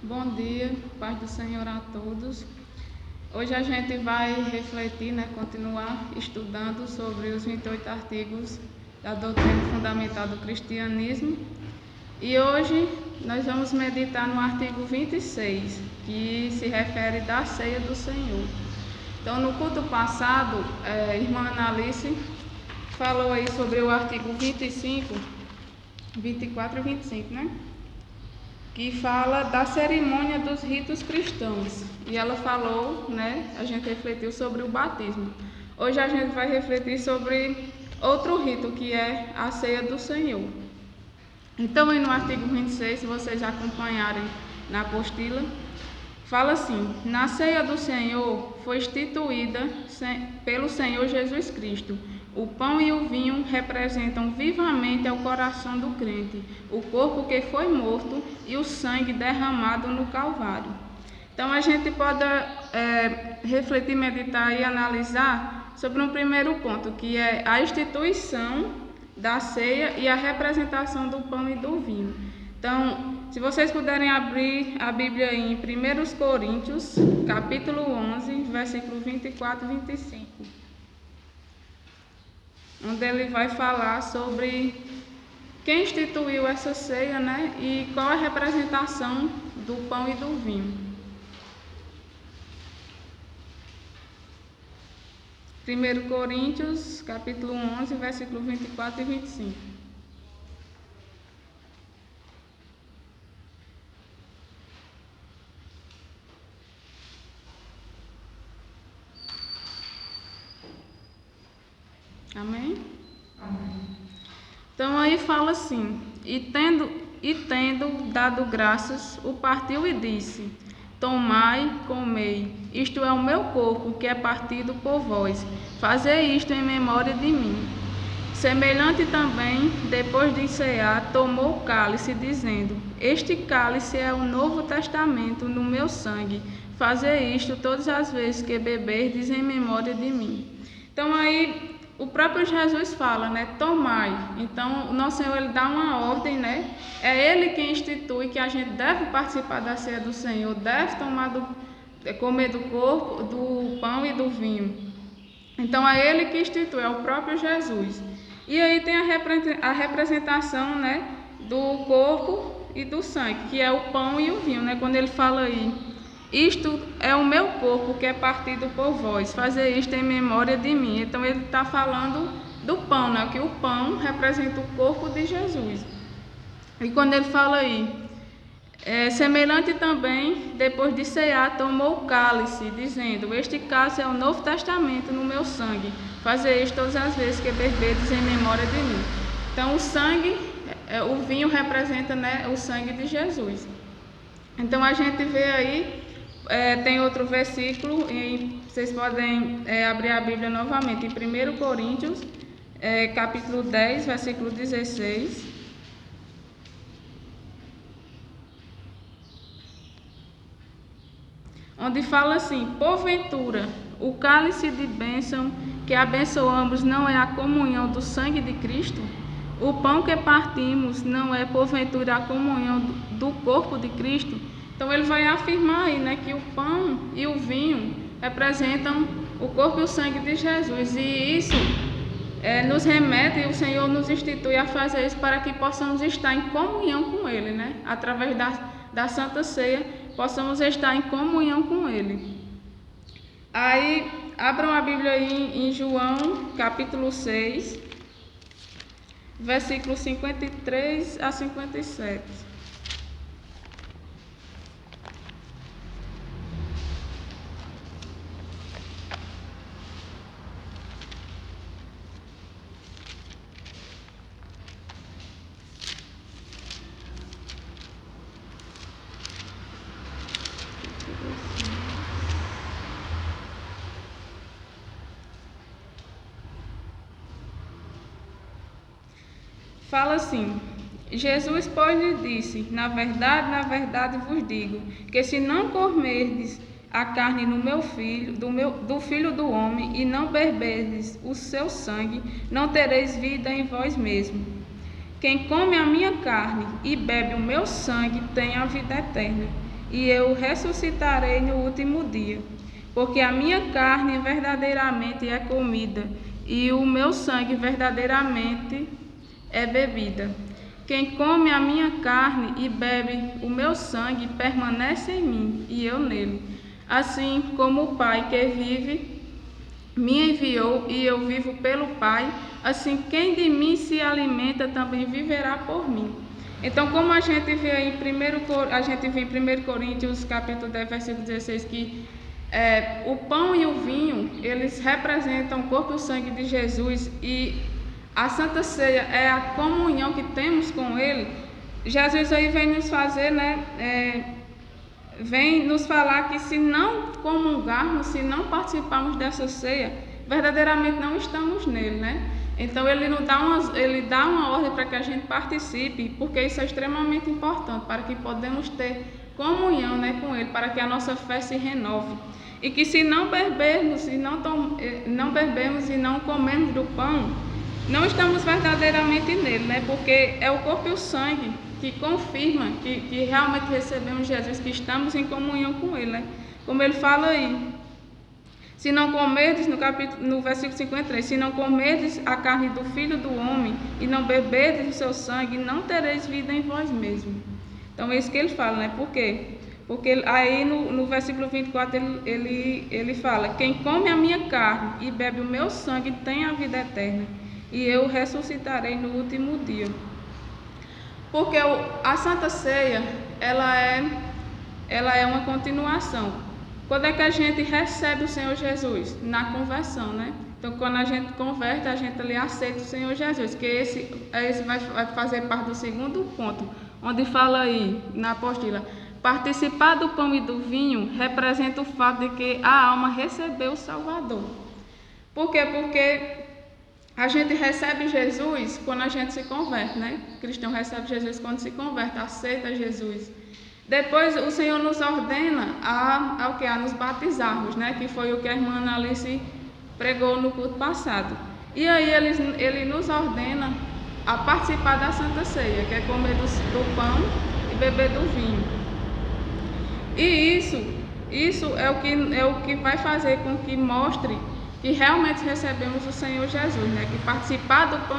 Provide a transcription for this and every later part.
Bom dia, paz do Senhor a todos. Hoje a gente vai refletir, continuar estudando sobre os 28 artigos da doutrina fundamental do cristianismo. E hoje nós vamos meditar no artigo 26, que se refere da ceia do Senhor. Então, no culto passado, a irmã Analice falou aí sobre o artigo 25, 24 e 25, que fala da cerimônia dos ritos cristãos. E ela falou, a gente refletiu sobre o batismo. Hoje a gente vai refletir sobre outro rito, que é a ceia do Senhor. Então, aí no artigo 26, se vocês acompanharem na apostila, fala assim: na ceia do Senhor foi instituída pelo Senhor Jesus Cristo. O pão e o vinho representam vivamente ao coração do crente o corpo que foi morto e o sangue derramado no Calvário. Então a gente pode refletir, meditar e analisar sobre um primeiro ponto, que é a instituição da ceia e a representação do pão e do vinho. Então, se vocês puderem abrir a Bíblia aí em 1 Coríntios, capítulo 11, versículo 24 e 25. Onde ele vai falar sobre quem instituiu essa ceia, e qual a representação do pão e do vinho. 1 Coríntios, capítulo 11, versículo 24 e 25. Amém? Amém. Então aí fala assim: e tendo dado graças, o partiu e disse: tomai, comei, isto é o meu corpo, que é partido por vós. Fazei isto em memória de mim. Semelhante também, depois de cear, tomou o cálice, dizendo: este cálice é o novo testamento no meu sangue. Fazei isto todas as vezes que beberdes em memória de mim. Então aí o próprio Jesus fala, tomai. Então o nosso Senhor, ele dá uma ordem, é ele quem institui que a gente deve participar da ceia do Senhor, deve comer do corpo, do pão e do vinho. Então é ele que institui, é o próprio Jesus. E aí tem a representação, do corpo e do sangue, que é o pão e o vinho, quando ele fala aí: isto é o meu corpo, que é partido por vós. Fazer isto em memória de mim. Então ele está falando do pão, que o pão representa o corpo de Jesus. E quando ele fala aí: semelhante também, depois de cear, tomou o cálice, dizendo: este cálice é o novo testamento no meu sangue. Fazer isto todas as vezes que beberdes em memória de mim. Então o sangue, o vinho representa, o sangue de Jesus. Então a gente vê aí, tem outro versículo, e vocês podem abrir a Bíblia novamente, em 1 Coríntios, capítulo 10, versículo 16. Onde fala assim: porventura, o cálice de bênção que abençoamos não é a comunhão do sangue de Cristo? O pão que partimos não é, porventura, a comunhão do corpo de Cristo? Então ele vai afirmar aí, que o pão e o vinho representam o corpo e o sangue de Jesus. E isso nos remete, e o Senhor nos institui a fazer isso para que possamos estar em comunhão com Ele, através da Santa Ceia, possamos estar em comunhão com Ele. Aí, abram a Bíblia aí em João, capítulo 6, versículos 53 a 57. Fala assim: Jesus, pois, lhe disse: na verdade vos digo, que se não comerdes a carne no meu filho, do filho do homem, e não beberdes o seu sangue, não tereis vida em vós mesmos. Quem come a minha carne e bebe o meu sangue tem a vida eterna, e eu ressuscitarei no último dia. Porque a minha carne verdadeiramente é comida, e o meu sangue verdadeiramente é bebida. Quem come a minha carne e bebe o meu sangue permanece em mim, e eu nele. Assim como o Pai que vive me enviou, e eu vivo pelo Pai, assim quem de mim se alimenta também viverá por mim. Então, como a gente vê em 1 Coríntios, capítulo 10, versículo 16, que o pão e o vinho, eles representam o corpo e o sangue de Jesus, e a Santa Ceia é a comunhão que temos com Ele. Jesus aí vem nos fazer, vem nos falar que se não comungarmos, se não participarmos dessa ceia, verdadeiramente não estamos nele, né? Então ele dá uma ordem para que a gente participe, porque isso é extremamente importante, para que podemos ter comunhão, com ele, para que a nossa fé se renove. E que se não bebermos e não bebemos e não comemos do pão, não estamos verdadeiramente nele, porque é o corpo e o sangue que confirma que realmente recebemos Jesus, que estamos em comunhão com ele, Como ele fala aí, se não comerdes, no versículo 53, se não comerdes a carne do Filho do Homem e não beberdes o seu sangue, não tereis vida em vós mesmos. Então é isso que ele fala, Por quê? Porque aí no versículo 24 ele fala: quem come a minha carne e bebe o meu sangue tem a vida eterna, e eu ressuscitarei no último dia. Porque a Santa Ceia, ela é uma continuação. Quando é que a gente recebe o Senhor Jesus? Na conversão, Então, quando a gente converte, a gente ali aceita o Senhor Jesus, que esse vai fazer parte do segundo ponto, onde fala aí, na apostila, participar do pão e do vinho representa o fato de que a alma recebeu o Salvador. Por quê? Porque a gente recebe Jesus quando a gente se converte, O cristão recebe Jesus quando se converte, aceita Jesus. Depois o Senhor nos ordena a nos batizarmos, Que foi o que a irmã Alice pregou no culto passado. E aí ele nos ordena a participar da Santa Ceia, que é comer do pão e beber do vinho. E isso é o que vai fazer com que mostre que realmente recebemos o Senhor Jesus, Que participar do pão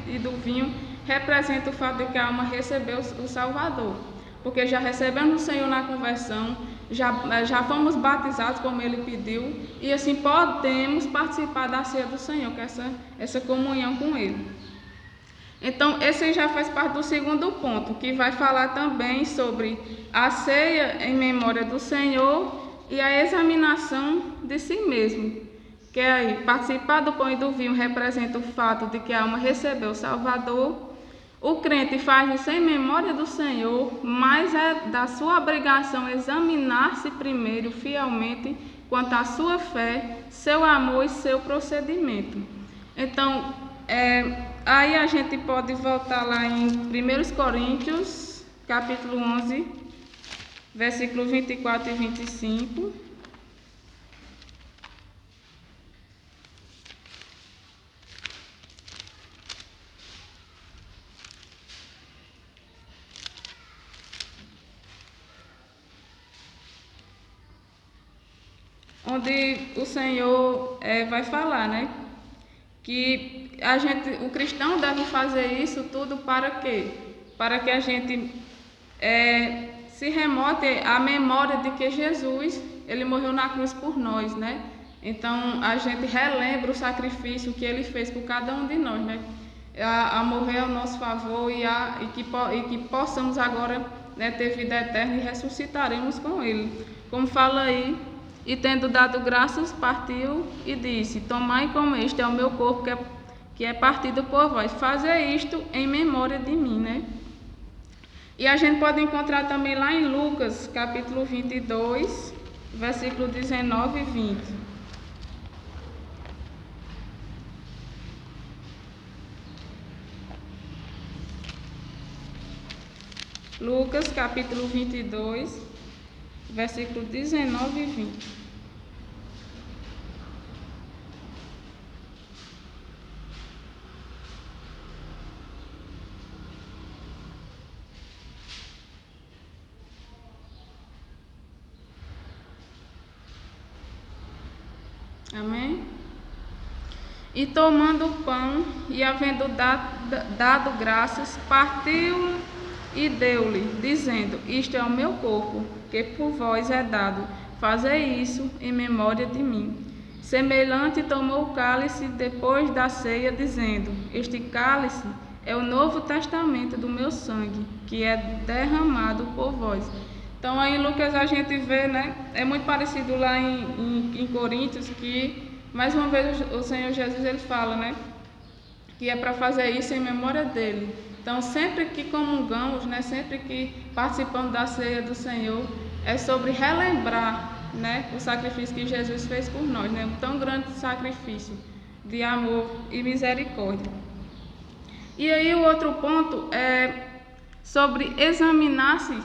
e do vinho representa o fato de que a alma recebeu o Salvador, porque já recebemos o Senhor na conversão, já fomos batizados como Ele pediu, e assim podemos participar da ceia do Senhor, que é essa comunhão com Ele. Então, esse já faz parte do segundo ponto, que vai falar também sobre a ceia em memória do Senhor e a examinação de si mesmo. Que aí, participar do pão e do vinho representa o fato de que a alma recebeu o Salvador. O crente faz isso em memória do Senhor, mas é da sua obrigação examinar-se primeiro fielmente quanto à sua fé, seu amor e seu procedimento. Então, aí a gente pode voltar lá em 1 Coríntios, capítulo 11, versículo 24 e 25. Onde o Senhor vai falar, que o cristão deve fazer isso tudo para quê? Para que a gente se remote à memória de que Jesus, ele morreu na cruz por nós, Então, a gente relembra o sacrifício que ele fez por cada um de nós, A morrer ao nosso favor e que possamos agora ter vida eterna e ressuscitaremos com ele. Como fala aí, e tendo dado graças, partiu e disse: tomai e comei, este é o meu corpo que é partido por vós. Fazer isto em memória de mim, E a gente pode encontrar também lá em Lucas, capítulo 22, versículo 19 e 20. Lucas, capítulo 22, versículo 19 e 20. Amém? E tomando o pão, e havendo dado graças, partiu e deu-lhe, dizendo: Isto é o meu corpo, que por vós é dado. Fazei isso em memória de mim. Semelhante tomou o cálice depois da ceia, dizendo: Este cálice é o novo testamento do meu sangue, que é derramado por vós. Então aí em Lucas a gente vê, né? É muito parecido lá em Coríntios, que mais uma vez o Senhor Jesus ele fala, né? Que é para fazer isso em memória dele. Então sempre que comungamos, né? Sempre que participamos da ceia do Senhor, é sobre relembrar, né? O sacrifício que Jesus fez por nós, né? Um tão grande sacrifício de amor e misericórdia. E aí o outro ponto é sobre examinar-se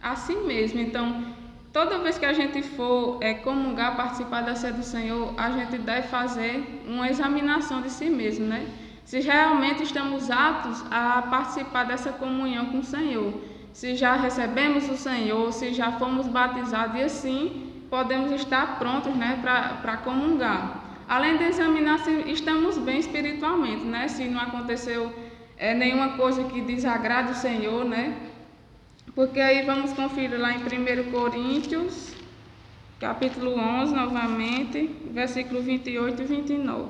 a si mesmo. Então, toda vez que a gente for comungar, participar da ceia do Senhor, a gente deve fazer uma examinação de si mesmo, né? Se realmente estamos aptos a participar dessa comunhão com o Senhor, se já recebemos o Senhor, se já fomos batizados, e assim podemos estar prontos, né, para comungar. Além de examinar se estamos bem espiritualmente, né? Se não aconteceu nenhuma coisa que desagrade o Senhor, né? Porque aí vamos conferir lá em 1 Coríntios, capítulo 11, novamente, versículo 28 e 29.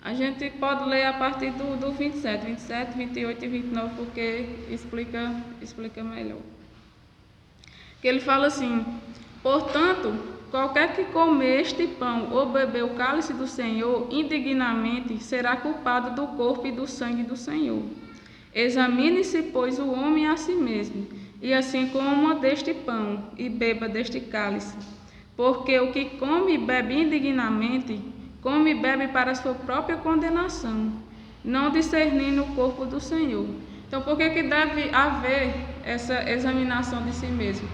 A gente pode ler a partir do 27, 28 e 29, porque explica melhor. Que ele fala assim: portanto, qualquer que comer este pão ou beber o cálice do Senhor indignamente será culpado do corpo e do sangue do Senhor. Examine-se, pois, o homem a si mesmo, e assim coma deste pão e beba deste cálice. Porque o que come e bebe indignamente, come e bebe para a sua própria condenação, não discernindo o corpo do Senhor. Então, por que deve haver essa examinação de si mesmo?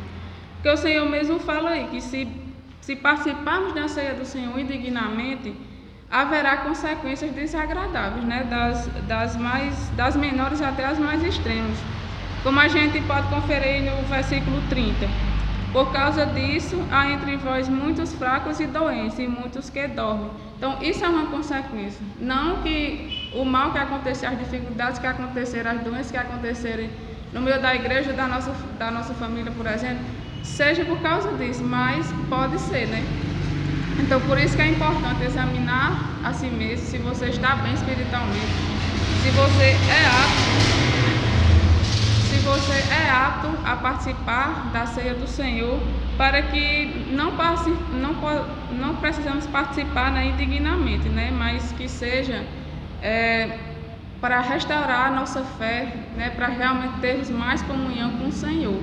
Porque o Senhor mesmo fala aí que se participarmos da ceia do Senhor indignamente, haverá consequências desagradáveis, né? Das menores até as mais extremas. Como a gente pode conferir no versículo 30. Por causa disso, há entre vós muitos fracos e doentes, e muitos que dormem. Então, isso é uma consequência. Não que o mal que acontecer, as dificuldades que acontecerem, as doenças que acontecerem no meio da igreja, da nossa família, por exemplo, seja por causa disso, mas pode ser, né? Então, por isso que é importante examinar a si mesmo, se você está bem espiritualmente, se você é apto a participar da ceia do Senhor, para que não precisamos participar, né, indignamente, né, mas que seja para restaurar a nossa fé, né, para realmente termos mais comunhão com o Senhor.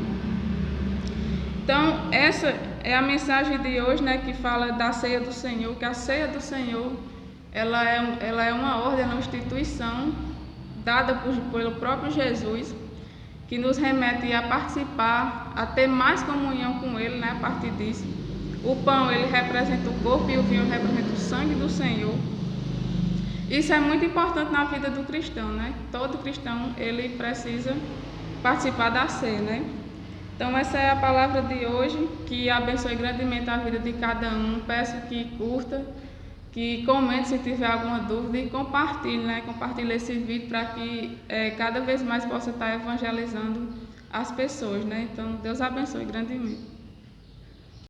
Então, essa é a mensagem de hoje, né, que fala da ceia do Senhor, que a ceia do Senhor, ela é uma ordem, uma instituição dada pelo próprio Jesus, que nos remete a participar, a ter mais comunhão com Ele, né, a partir disso. O pão, ele representa o corpo, e o vinho representa o sangue do Senhor. Isso é muito importante na vida do cristão, né? Todo cristão, ele precisa participar da ceia, né? Então, essa é a palavra de hoje, que abençoe grandemente a vida de cada um. Peço que curta, que comente se tiver alguma dúvida e compartilhe, né? Compartilhe esse vídeo para que cada vez mais possa estar evangelizando as pessoas, né? Então, Deus abençoe grandemente.